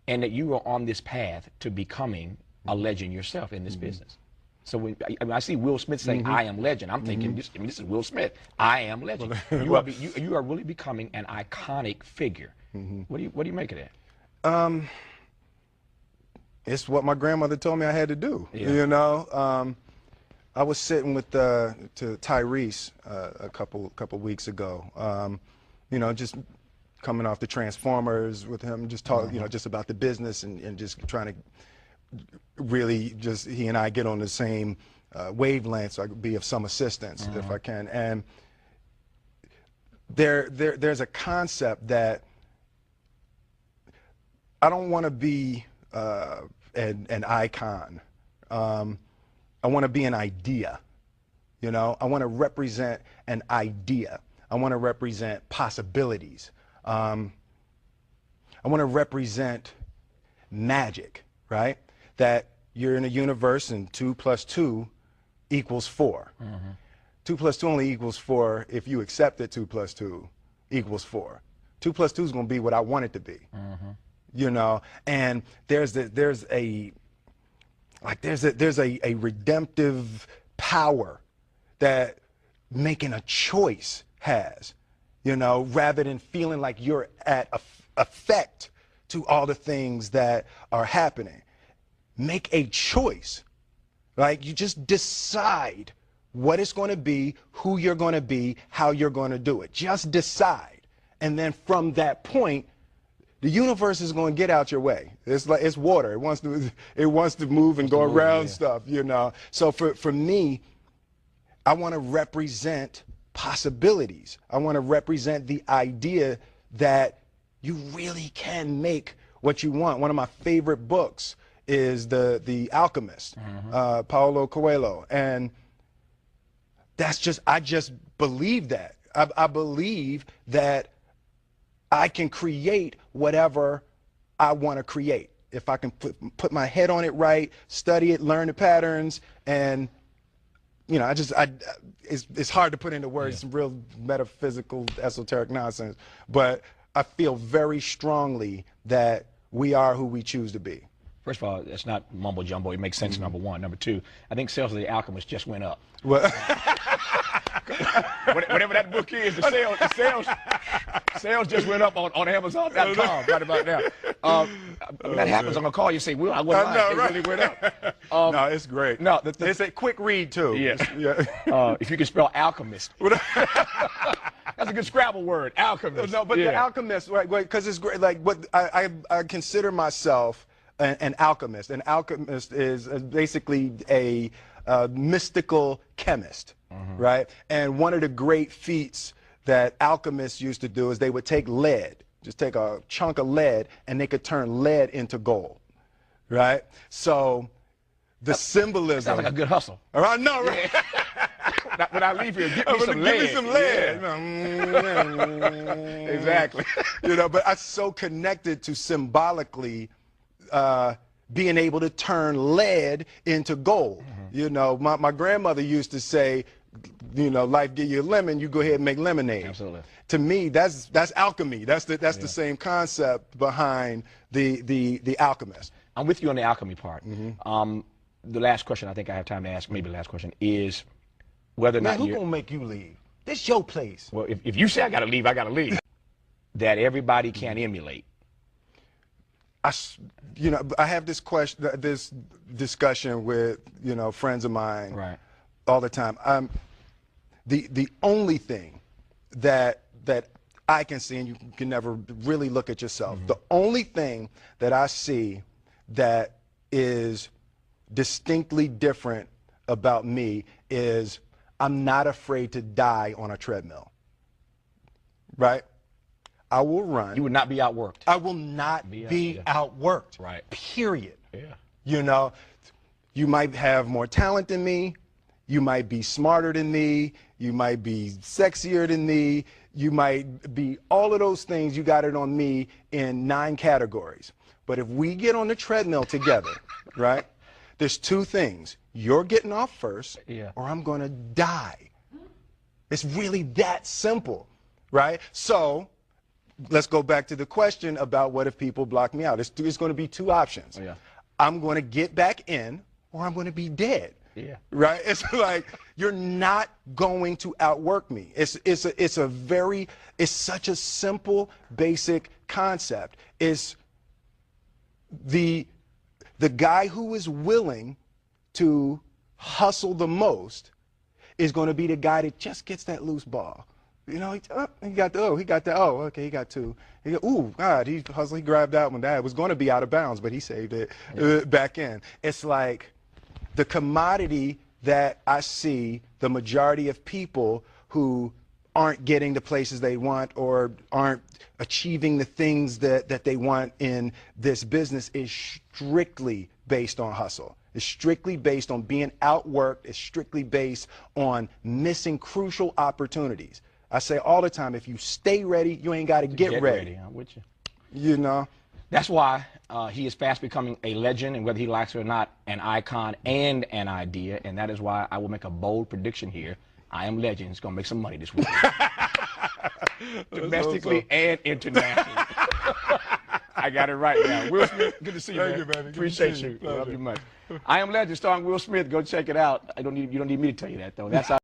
and that you are on this path to becoming a legend yourself in this business. So when I see Will Smith saying, "I am legend," I'm thinking, this is Will Smith. I am legend. You are really becoming an iconic figure. What do you make of that? It's what my grandmother told me I had to do. Yeah. You know, I was sitting with to Tyrese a couple weeks ago. You know, just coming off the Transformers with him, just talk, you know, just about the business and just trying to really just he and I get on the same wavelength, so I could be of some assistance if I can. And there's a concept that I don't want to be an icon. I want to be an idea. You know, I want to represent an idea. I want to represent possibilities. I want to represent magic, right? That you're in a universe and 2 + 2 = 4. 2 + 2 only equals 4 if you accept that 2 + 2 = 4. 2 + 2 is going to be what I want it to be. You know, and there's a redemptive power that making a choice has, you know, rather than feeling like you're at effect to all the things that are happening. Make a choice, right? You just decide what it's going to be, who you're going to be, how you're going to do it. Just decide. And then from that point, the universe is going to get out your way. It's like it's water. It wants to move and go around stuff, you know. So for me, I want to represent possibilities. I want to represent the idea that you really can make what you want. One of my favorite books is The Alchemist, Paulo Coelho, and I just believe that. I believe that I can create whatever I want to create. If I can put my head on it right, study it, learn the patterns, and you know, it's hard to put into words, some real metaphysical, esoteric nonsense, but I feel very strongly that we are who we choose to be. First of all, it's not mumbo jumbo. It makes sense, number one. Number two, I think sales of The Alchemist just went up. Well, whatever that book is, sales just went up on Amazon.com right about now. When that happens, I'm going to call you and say, Will, I wasn't lying. It really went up. No, it's great. No, it's a quick read, too. Yes. Yeah. If you can spell alchemist. That's a good Scrabble word, alchemist. No, but The Alchemist, right, because it's great. Like, what I consider myself an alchemist. An alchemist is basically a mystical chemist, right? And one of the great feats that alchemists used to do is they would take lead, just take a chunk of lead, and they could turn lead into gold, right? So the symbolism. Sounds like a good hustle. All right, no, right? When I leave here, give me some lead. Exactly. You know, but I'm so connected to symbolically being able to turn lead into gold. You know, my grandmother used to say, you know, life give you a lemon, you go ahead and make lemonade. Absolutely. To me, that's alchemy. That's the same concept behind the Alchemist. I'm with you on the alchemy part. The last question I think I have time to ask, maybe the last question, is whether or not who gonna make you leave? This your place. Well, if you say I gotta leave, I gotta leave. That everybody can emulate. You know, I have this discussion with, you know, friends of mine all the time. The only thing that I can see, and you can never really look at yourself, the only thing that I see that is distinctly different about me is I'm not afraid to die on a treadmill, right? I will run. You would not be outworked. I will not be outworked. Right. Period. Yeah. You know, you might have more talent than me. You might be smarter than me. You might be sexier than me. You might be all of those things. You got it on me in 9 categories. But if we get on the treadmill together, right, there's 2 things. You're getting off first, or I'm going to die. It's really that simple, right? So let's go back to the question about what if people block me out. It's going to be two options. Oh, yeah. I'm going to get back in, or I'm going to be dead. Yeah. Right? It's like you're not going to outwork me. It's such a simple, basic concept. It's the guy who is willing to hustle the most is going to be the guy that just gets that loose ball. You know, he got two. Ooh, God, he hustled, he grabbed that one. That was going to be out of bounds, but he saved it back in. It's like the commodity that I see the majority of people who aren't getting the places they want or aren't achieving the things that they want in this business is strictly based on hustle. It's strictly based on being outworked. It's strictly based on missing crucial opportunities. I say all the time, if you stay ready, you ain't got to get ready. I'm with you. You know? That's why he is fast becoming a legend, and whether he likes it or not, an icon and an idea. And that is why I will make a bold prediction here. I Am Legend is going to make some money this week. Domestically and internationally. I got it right now. Will Smith, good to see you, man. man. Appreciate you. Love you much. I Am Legend starring Will Smith. Go check it out. You don't need me to tell you that, though. That's